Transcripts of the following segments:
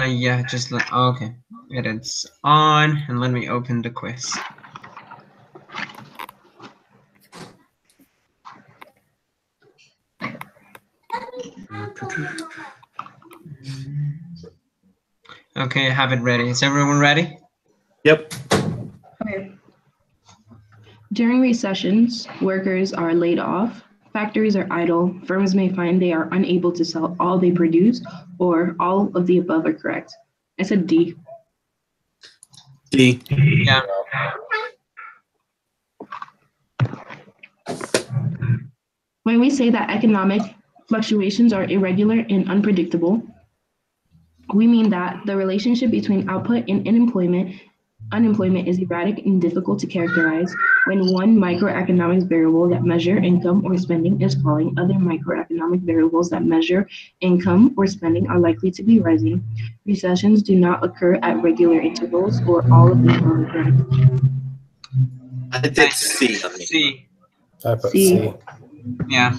Yeah, just okay. It is on, and let me open the quiz. Okay, I have it ready. Is everyone ready? Yep. Okay. During recessions, workers are laid off, factories are idle, firms may find they are unable to sell all they produce, or all of the above are correct. I said D. D. Yeah. When we say that economic fluctuations are irregular and unpredictable, we mean that the relationship between output and unemployment is erratic and difficult to characterize. When one microeconomic variable that measure income or spending is falling, other microeconomic variables that measure income or spending are likely to be rising. Recessions do not occur at regular intervals or all of the above are correct. I did C. C. I put C. C. Yeah.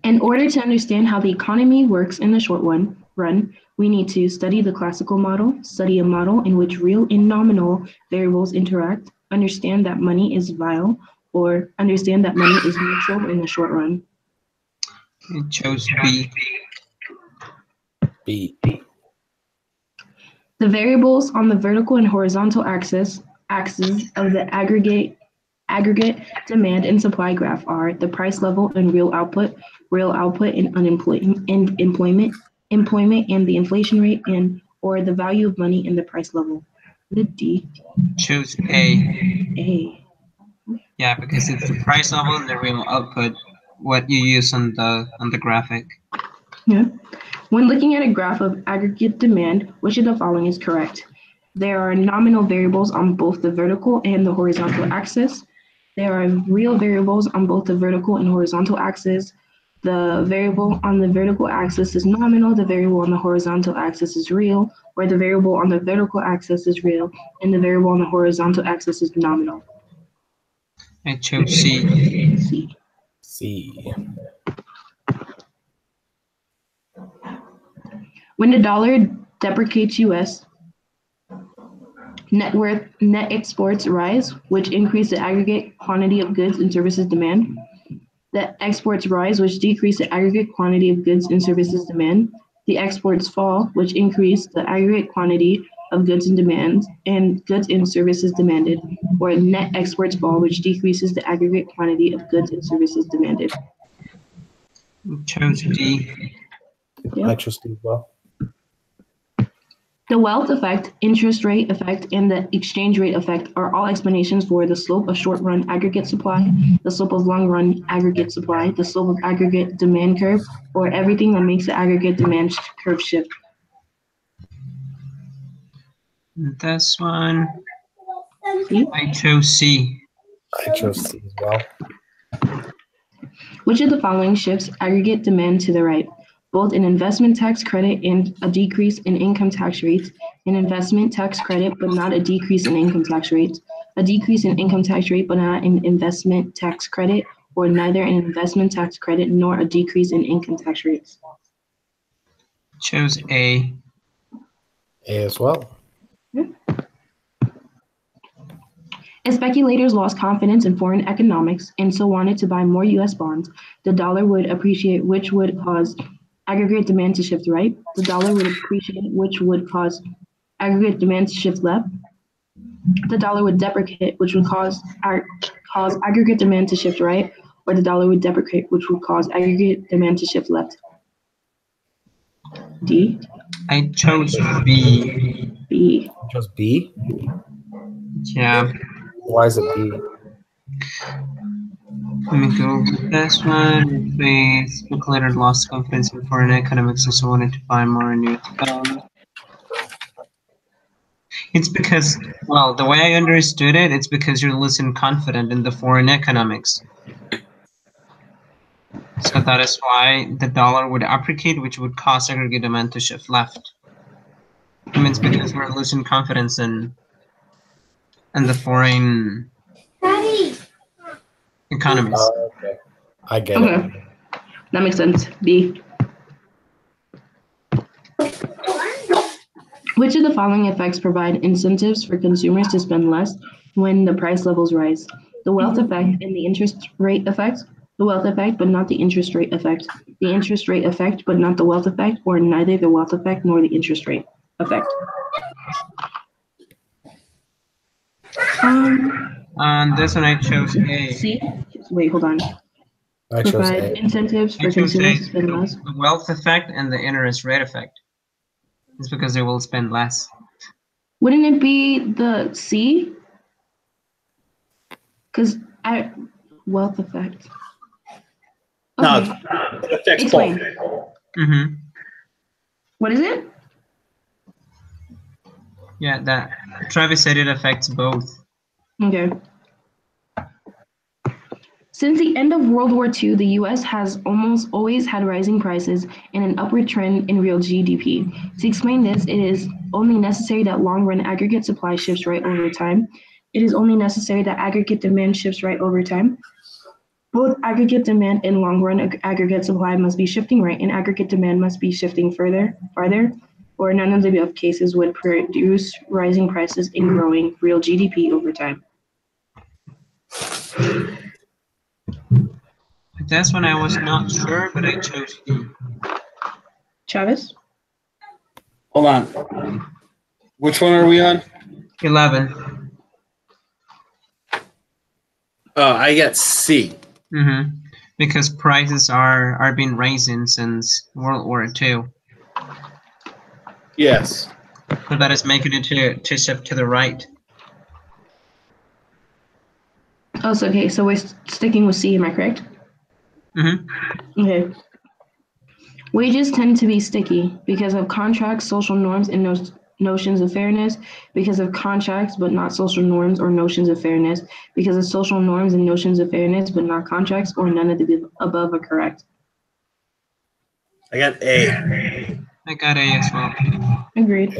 In order to understand how the economy works in the short run, we need to study the classical model, study a model in which real and nominal variables interact, understand that money is vile, or understand that money is neutral in the short run. It chose B. B. The variables on the vertical and horizontal axes of the aggregate demand and supply graph are the price level and real output and employment and the inflation rate and or the value of money and the price level. The D. Choose A. A. Yeah, because it's the price level and the real output, what you use on the graphic. Yeah. When looking at a graph of aggregate demand, which of the following is correct? There are nominal variables on both the vertical and the horizontal axis. There are real variables on both the vertical and horizontal axis. The variable on the vertical axis is nominal, the variable on the horizontal axis is real, or the variable on the vertical axis is real, and the variable on the horizontal axis is nominal. I chose C. C. C. When the dollar depreciates US, net exports rise, which increase the aggregate quantity of goods and services demand. The exports rise, which decrease the aggregate quantity of goods and services demand. The exports fall, which increase the aggregate quantity of goods and demand and goods and services demanded. Or net exports fall, which decreases the aggregate quantity of goods and services demanded. Chose D. Yep. I chose D as well. The wealth effect, interest rate effect, and the exchange rate effect are all explanations for the slope of short-run aggregate supply, the slope of long-run aggregate supply, the slope of aggregate demand curve, or everything that makes the aggregate demand curve shift. This one, C? I chose C. I chose C as well. Which of the following shifts aggregate demand to the right? Both an investment tax credit and a decrease in income tax rates, an investment tax credit but not a decrease in income tax rates, a decrease in income tax rate but not an investment tax credit, or neither an investment tax credit nor a decrease in income tax rates. Chose A. A as well. If speculators lost confidence in foreign economics and so wanted to buy more US bonds, the dollar would appreciate, which would cause aggregate demand to shift right. The dollar would appreciate, which would cause aggregate demand to shift left. The dollar would depreciate, which would cause aggregate demand to shift right, or the dollar would depreciate, which would cause aggregate demand to shift left. D. I chose B. B. I chose B. Yeah. Why is it B? Let me go over this one. The speculator lost confidence in foreign economics and so wanted to buy more in US bonds. It's because, well, the way I understood it, it's because you're losing confidence in the foreign economics. So that is why the dollar would appreciate, which would cause aggregate demand to shift left. It means because we're losing confidence in the foreign economies. Okay. I get it. Okay. That makes sense. B. Which of the following effects provide incentives for consumers to spend less when the price levels rise? The wealth effect and the interest rate effect, the wealth effect but not the interest rate effect, the interest rate effect but not the wealth effect, or neither the wealth effect nor the interest rate effect. This one I chose A. C. Wait, hold on. I chose Provide A. incentives I for chose A. consumers to spend less. The wealth effect and the interest rate effect. It's because they will spend less. Wouldn't it be the C? Because wealth effect. No, Okay. it affects Explain. both. Mm-hmm. What is it? Yeah, that Travis said it affects both. Okay. Since the end of World War II, the U.S. has almost always had rising prices and an upward trend in real GDP. To explain this, it is only necessary that long-run aggregate supply shifts right over time. It is only necessary that aggregate demand shifts right over time. Both aggregate demand and long-run aggregate supply must be shifting right, and aggregate demand must be shifting farther, or none of the above cases would produce rising prices and growing real GDP over time. That's when I was not sure, but I chose D. Travis? Hold on. Which one are we on? 11. Oh, I got C. Mm-hmm. Because prices are being rising since World War II. Yes. So that is making it to shift to the right. Oh, so okay, so we're sticking with C, am I correct? Mm-hmm. Okay. Wages tend to be sticky because of contracts, social norms, and notions of fairness, because of contracts but not social norms or notions of fairness, because of social norms and notions of fairness but not contracts, or none of the above are correct. I got A. I got A as well. Agreed.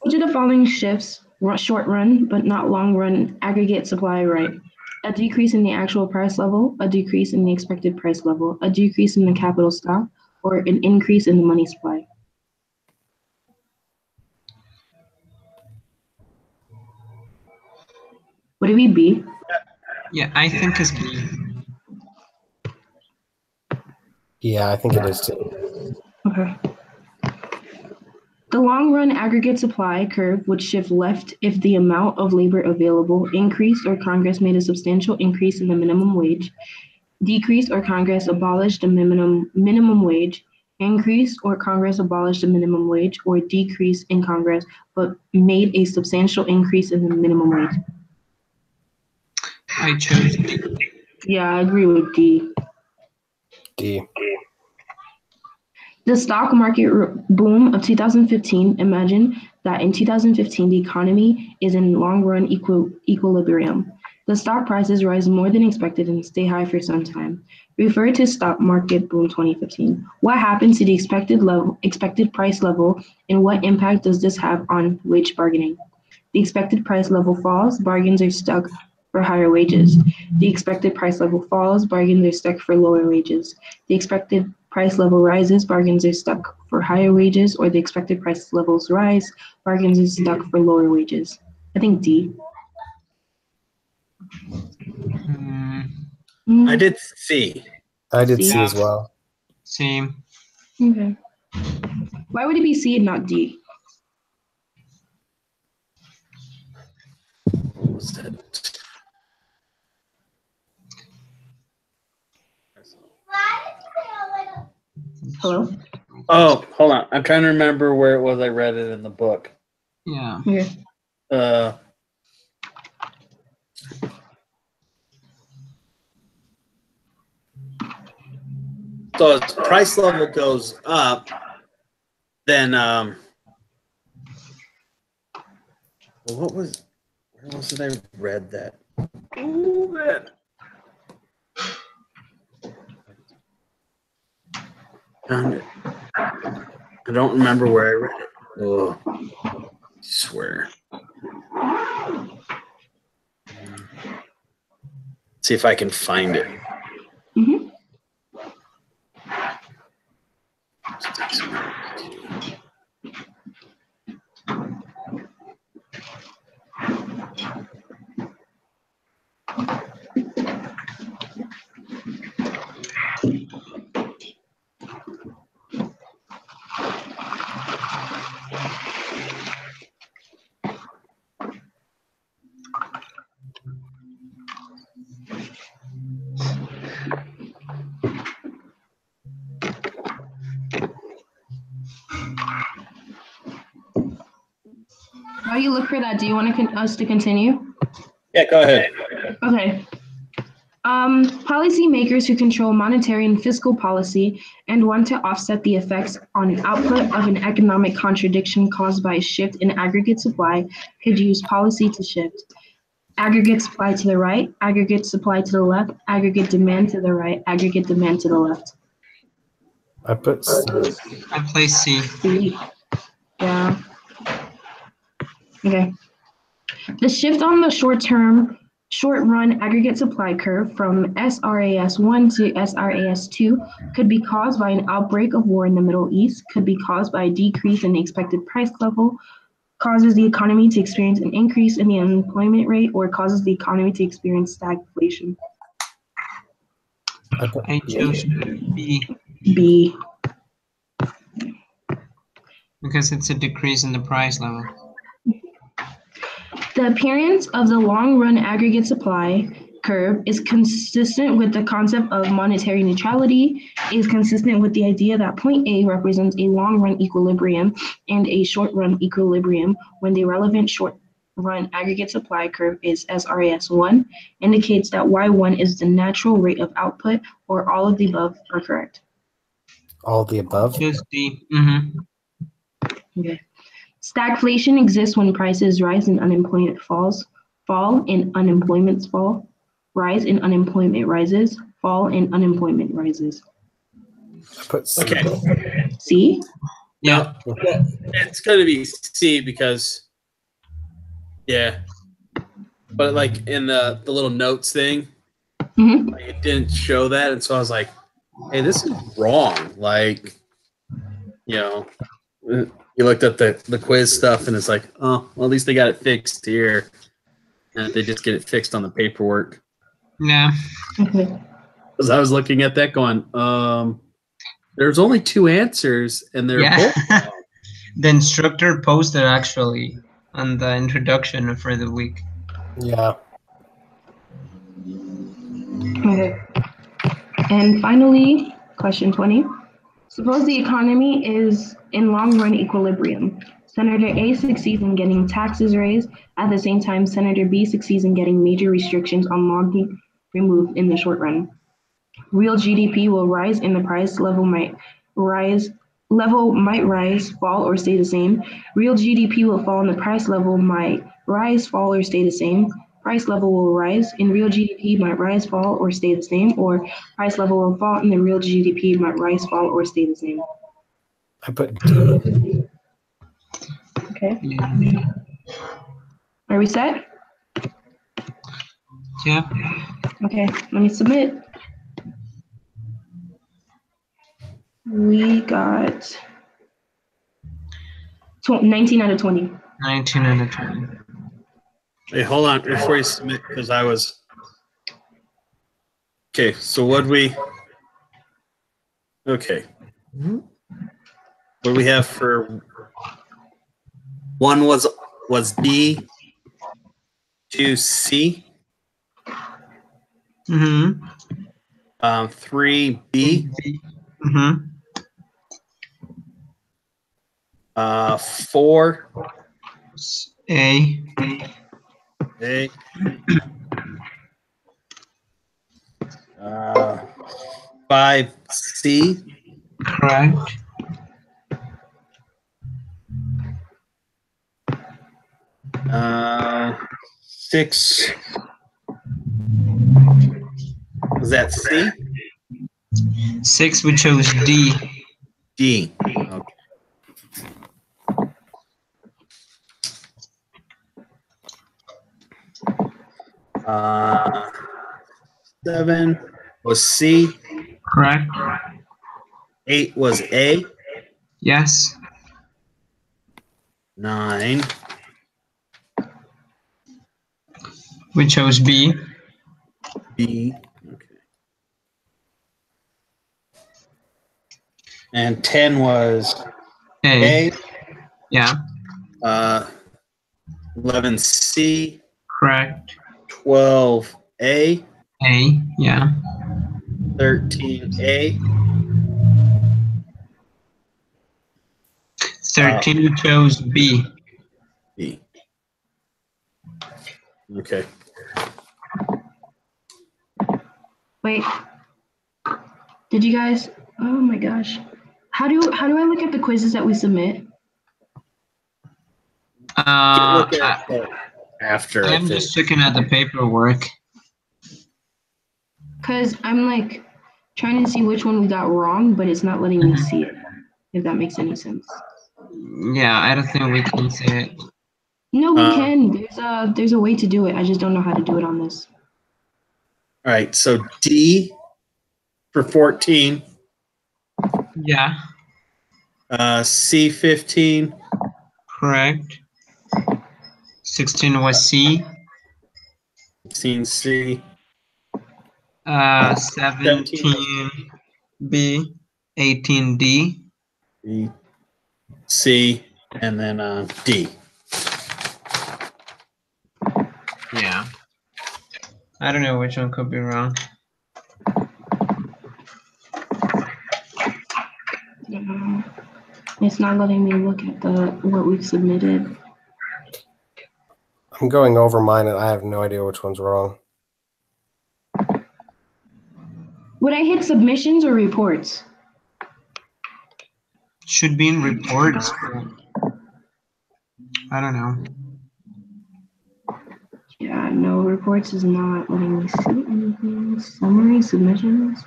Which of the following shifts short run but not long run aggregate supply right? A decrease in the actual price level, a decrease in the expected price level, a decrease in the capital stock, or an increase in the money supply? Would it be B? Yeah, I think it's B. Yeah, I think it is too. Okay. The long-run aggregate supply curve would shift left if the amount of labor available increased or Congress made a substantial increase in the minimum wage, decreased or Congress abolished the minimum wage, increased or Congress abolished the minimum wage, or decreased in Congress but made a substantial increase in the minimum wage. I chose D. Yeah, I agree with D. D. The stock market boom of 2015, imagine that in 2015 the economy is in long-run equilibrium. The stock prices rise more than expected and stay high for some time. Refer to stock market boom 2015. What happens to the expected price level, and what impact does this have on wage bargaining? The expected price level falls, bargains are stuck for higher wages. The expected price level falls, bargains are stuck for lower wages. The expected price level rises, bargains are stuck for higher wages, or the expected price levels rise, bargains are stuck for lower wages. I think D. I did C. I did C C. as well. Same. Okay. Why would it be C and not D? What was that? Hello? Oh, hold on. I'm trying to remember where it was I read it in the book. Yeah. Okay. So as price level goes up, then well, where was it I read that? Oh man. Found it. I don't remember where I read it. Oh, I swear. See if I can find it. Mm-hmm. While you look for that, do you want us to continue? Yeah, go ahead. Okay. Policymakers who control monetary and fiscal policy and want to offset the effects on output of an economic contradiction caused by a shift in aggregate supply could use policy to shift aggregate supply to the right, aggregate supply to the left, aggregate demand to the right, aggregate demand to the left. I put C. I place C. C. Yeah. Okay. The shift on the short-run aggregate supply curve from SRAS1 to SRAS2 could be caused by an outbreak of war in the Middle East, could be caused by a decrease in the expected price level, causes the economy to experience an increase in the unemployment rate, or causes the economy to experience stagflation. I chose B B. because it's a decrease in the price level. The appearance of the long-run aggregate supply curve is consistent with the concept of monetary neutrality, is consistent with the idea that point A represents a long-run equilibrium and a short-run equilibrium when the relevant short-run aggregate supply curve is SRAS1, indicates that Y1 is the natural rate of output, or all of the above are correct. All the above. Choose D. Mm-hmm. Okay. Stagflation exists when prices rise and unemployment falls, fall and unemployment fall, rise and unemployment rises, fall and unemployment rises. I put C. Okay. See? Yeah. Well, it's going to be C because, yeah. But like in the little notes thing, Mm-hmm. like it didn't show that. And so I was like, hey, this is wrong. Like, you know, you looked up the quiz stuff and it's like, oh, well, at least they got it fixed here. And they just get it fixed on the paperwork. Yeah. Okay. Because I was looking at that going, there's only two answers and they're Yeah. both. The instructor posted actually on the introduction for the week. Yeah. Okay. And finally, question 20. Suppose the economy is in long-run equilibrium. Senator A succeeds in getting taxes raised. At the same time, Senator B succeeds in getting major restrictions on logging removed in the short run. Real GDP will rise and the price level might rise, fall, or stay the same. Real GDP will fall and the price level might rise, fall, or stay the same. Price level will rise and real GDP might rise, fall, or stay the same, or price level will fall and the real GDP might rise, fall, or stay the same. I put D. Okay. Yeah. Are we set? Yeah. Okay, let me submit. We got 19 out of 20. 19 out of 20. Hey, hold on before you submit, because I was. Okay, so what we. Okay. What do we have for. One was D, 2 C, Mm-hmm. 3 B, Mm-hmm. 4 A. A, 5 C, Correct. 6. Was that C? 6, we chose D. D. Okay. 7 was C. Correct. 8 was A. Yes. 9. We chose B. B. Okay. And 10 was A. A. Yeah. 11 C. Correct. 12 A. A. Yeah. 13 A. 13 we chose B. B. Okay. Wait. Did you guys? Oh my gosh. How do I look at the quizzes that we submit? Look I, at it after. I I'm think. just looking at the paperwork. Because I'm like trying to see which one we got wrong, but it's not letting me see it. If that makes any sense. Yeah, I don't think we can say it. No, we can. There's a way to do it. I just don't know how to do it on this. All right. So D for 14. Yeah. C 15. Correct. 16 was C. 16 C. 17 B. 18 D. B, C, and then D. Yeah. I don't know which one could be wrong. It's not letting me look at what we've submitted. I'm going over mine and I have no idea which one's wrong. Would I hit submissions or reports? Should be in reports. I don't know. Yeah, no, reports is not letting me see anything. Summary, submissions.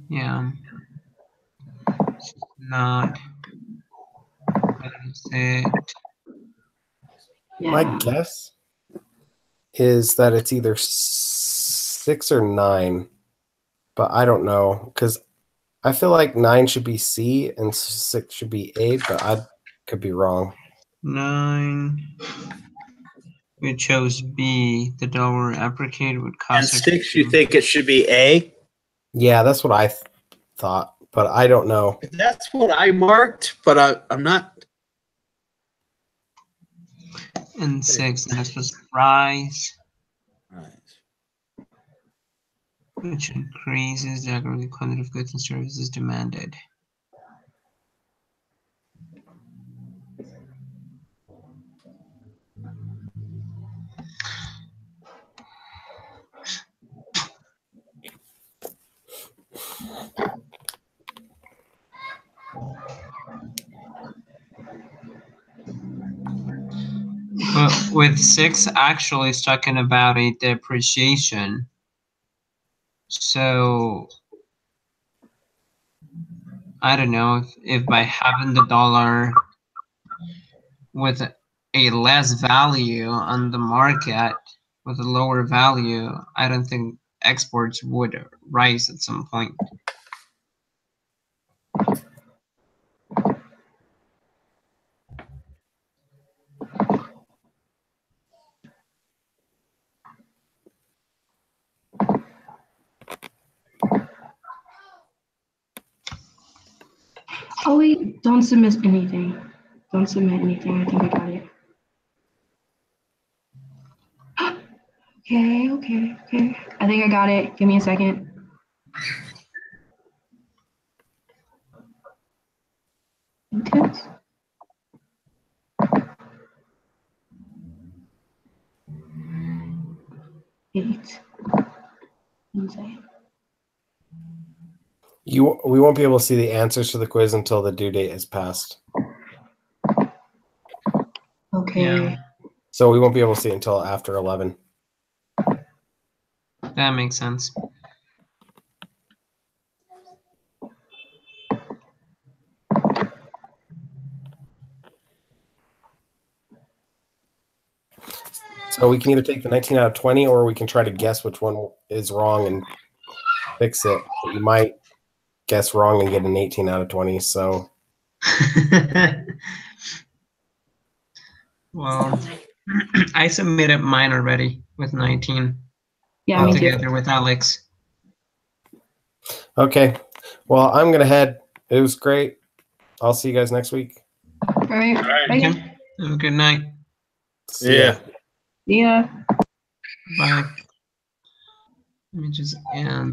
Yeah. It's not. What is it? Yeah. My guess is that it's either 6 or 9, but I don't know because I feel like 9 should be C and 6 should be A, but I could be wrong. 9. We chose B. The dollar applicate would And cost. 6, you think it should be A? Yeah, that's what I thought, but I don't know. That's what I marked, but I'm not. And 6, and this was price, Right. which increases the aggregate quantity of goods and services demanded. But with 6 actually it's talking about a depreciation. So I don't know if by having the dollar with a less value on the market, with a lower value, I don't think exports would rise at some point. Oh wait, don't submit anything. Don't submit anything. I think I got it. Okay. I think I got it. Give me a second. Intense. Eight. Insane. We won't be able to see the answers to the quiz until the due date has passed. Okay. Yeah. So we won't be able to see it until after 11. That makes sense. So we can either take the 19 out of 20 or we can try to guess which one is wrong and fix it. But you might guess wrong and get an 18 out of 20. So Well, I submitted mine already with 19 Yeah, me too. together with Alex. okay. Well, I'm going to head. It was great. I'll see you guys next week. All right. All right. Bye. Okay. Have a good night. See ya. Yeah. Yeah. Bye. Let me just end.